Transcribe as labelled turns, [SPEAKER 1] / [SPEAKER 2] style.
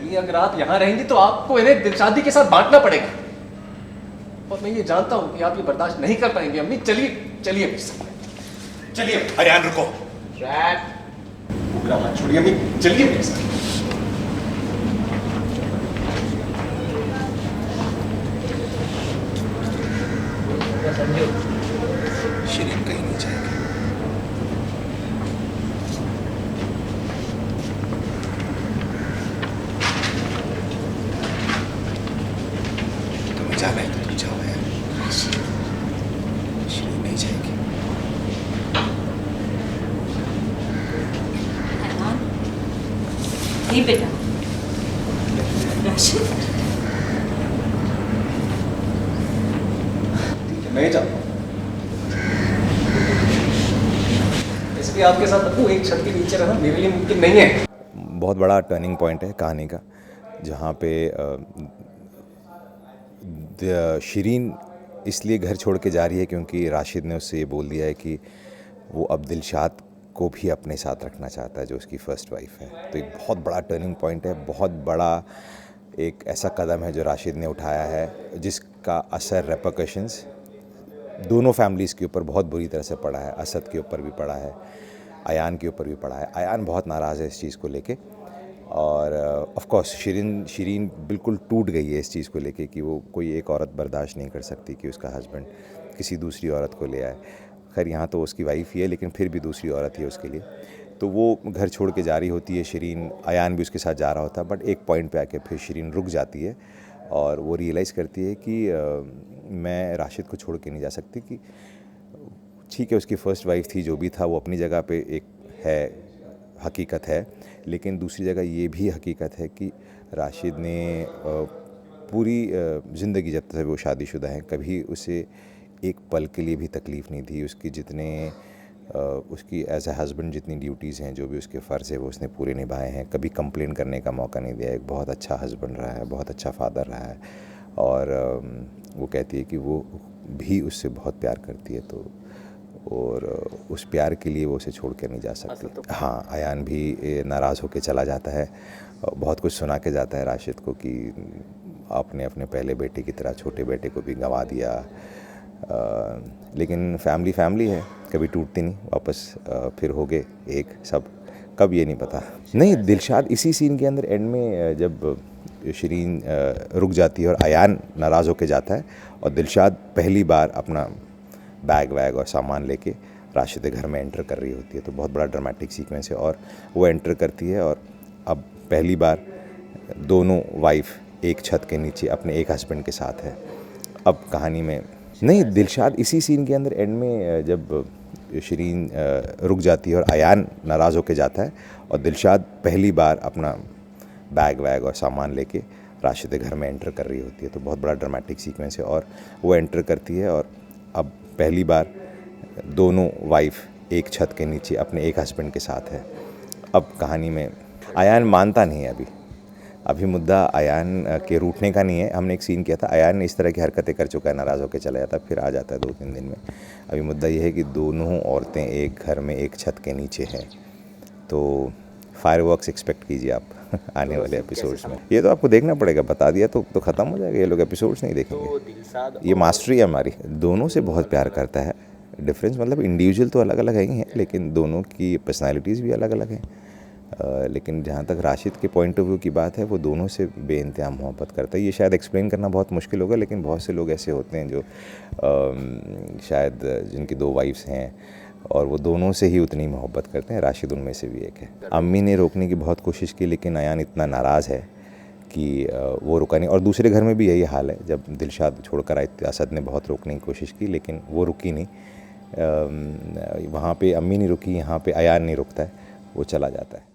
[SPEAKER 1] अम्मी अगर आप यहाँ रहेंगी तो आपको इन्हें दिलशादी के साथ बांटना पड़ेगा, और मैं ये जानता हूँ कि आप ये बर्दाश्त नहीं कर पाएंगे। अम्मी चलिए चलिए चलिए।
[SPEAKER 2] अरियान रुको।
[SPEAKER 1] पूरा हाथ छोड़िए अम्मी, चलिए मेरे साथ।
[SPEAKER 2] शिरीन कहीं नहीं जाएगी। तुम्हें जाना है तो तुम जाओ यार। शिरीन नहीं जाएगी।
[SPEAKER 3] नहीं बेटा, राशिद
[SPEAKER 1] ठीक है, मैं ही जाता हूँ। इसलिए आपके साथ अप्पू एक छत के नीचे रहना मेरे लिए मुमकिन नहीं है।
[SPEAKER 2] बहुत बड़ा टर्निंग पॉइंट है कहानी का, जहाँ पे शिरीन इसलिए घर छोड़ के जा रही है क्योंकि राशिद ने उससे ये बोल दिया है कि वो अब दिलशाद को भी अपने साथ रखना चाहता है, जो उसकी फ़र्स्ट वाइफ है। तो एक बहुत बड़ा टर्निंग पॉइंट है, बहुत बड़ा एक ऐसा कदम है जो राशिद ने उठाया है, जिसका असर रेपरकशंस दोनों फैमिलीज़ के ऊपर बहुत बुरी तरह से पड़ा है। असद के ऊपर भी पड़ा है, अयान के ऊपर भी पड़ा है। अयान बहुत नाराज़ है इस चीज़ को लेके, और ऑफ कोर्स शिरीन बिल्कुल टूट गई है इस चीज़ को लेके कि वो कोई एक औरत बर्दाश्त नहीं कर सकती कि उसका हस्बैंड किसी दूसरी औरत को ले आए। खैर यहाँ तो उसकी वाइफ ही है, लेकिन फिर भी दूसरी औरत ही है उसके लिए। तो वो घर छोड़ के जा रही होती है शिरीन, अयान भी उसके साथ जा रहा होता है, बट एक पॉइंट पे आके फिर शिरीन रुक जाती है और वो रियलाइज़ करती है कि मैं राशिद को छोड़ के नहीं जा सकती। कि ठीक है, उसकी फ़र्स्ट वाइफ थी, जो भी था वो अपनी जगह पे एक है, हकीकत है, लेकिन दूसरी जगह ये भी हकीकत है कि राशिद ने पूरी ज़िंदगी जब तक वो शादीशुदा हैं कभी उसे एक पल के लिए भी तकलीफ़ नहीं दी। उसकी जितने उसकी एज ए हस्बैंड जितनी ड्यूटीज़ हैं, जो भी उसके फ़र्ज़ है वो उसने पूरे निभाए हैं। कभी कंप्लेन करने का मौका नहीं दिया। एक बहुत अच्छा हस्बैंड रहा है, बहुत अच्छा फ़ादर रहा है, और वो कहती है कि वो भी उससे बहुत प्यार करती है, तो और उस प्यार के लिए वो उसे छोड़ कर नहीं जा सकती। हाँ, अयान भी नाराज़ होकर चला जाता है, बहुत कुछ सुना के जाता है राशिद को कि आपने अपने पहले बेटे की तरह छोटे बेटे को भी गंवा दिया। लेकिन फैमिली है, कभी टूटती नहीं, वापस फिर हो गए एक सब, कब ये नहीं पता। नहीं, दिलशाद इसी सीन के अंदर एंड में जब शिरीन रुक जाती है और अयान नाराज़ होकर जाता है और दिलशाद पहली बार अपना बैग वैग और सामान लेके राशिद के घर में एंटर कर रही होती है, तो बहुत बड़ा ड्रामेटिक सीक्वेंस है। और वो एंटर करती है और अब पहली बार दोनों वाइफ एक छत के नीचे अपने एक हस्बैंड के साथ है। अब कहानी में नहीं, दिलशाद इसी सीन के अंदर एंड में जब शिरीन रुक जाती है और अयान नाराज़ होकर जाता है और दिलशाद पहली बार अपना बैग वैग और सामान लेके राशिद के घर में एंटर कर रही होती है, तो बहुत बड़ा ड्रामेटिक सीक्वेंस है। और वो एंटर करती है और अब पहली बार दोनों वाइफ एक छत के नीचे अपने एक हस्बैंड के साथ है। अब कहानी में अयान मानता नहीं है। अभी मुद्दा अयान के रूठने का नहीं है। हमने एक सीन किया था, अयान इस तरह की हरकतें कर चुका है, नाराज़ होकर चला जाता है, फिर आ जाता है 2-3 दिन में। अभी मुद्दा ये है कि दोनों औरतें एक घर में एक छत के नीचे हैं, तो फायरवर्क्स एक्सपेक्ट कीजिए आप आने वाले एपिसोड्स में। ये तो आपको देखना पड़ेगा, बता दिया तो ख़त्म हो जाएगा, ये लोग एपिसोड्स नहीं देखेंगे। ये मास्टरी है हमारी। दोनों से बहुत प्यार करता है। डिफरेंस मतलब इंडिविजुअल तो अलग अलग है ही हैं, लेकिन दोनों की पर्सनालिटीज़ भी अलग अलग हैं। लेकिन जहाँ तक राशिद के पॉइंट ऑफ व्यू की बात है, वो दोनों से बेइंतहा मोहब्बत करता है। ये शायद एक्सप्लेन करना बहुत मुश्किल होगा, लेकिन बहुत से लोग ऐसे होते हैं जो शायद जिनकी 2 वाइफ्स हैं और वो दोनों से ही उतनी मोहब्बत करते हैं। राशिद उनमें से भी एक है। अम्मी ने रोकने की बहुत कोशिश की, लेकिन अयान इतना नाराज़ है कि वो रुका नहीं। और दूसरे घर में भी यही हाल है, जब दिलशाद छोड़कर आई असद ने बहुत रोकने की कोशिश की, लेकिन वो रुकी नहीं। वहाँ पे अम्मी नहीं रुकी, यहाँ पे अयान नहीं रुकता है, वो चला जाता है।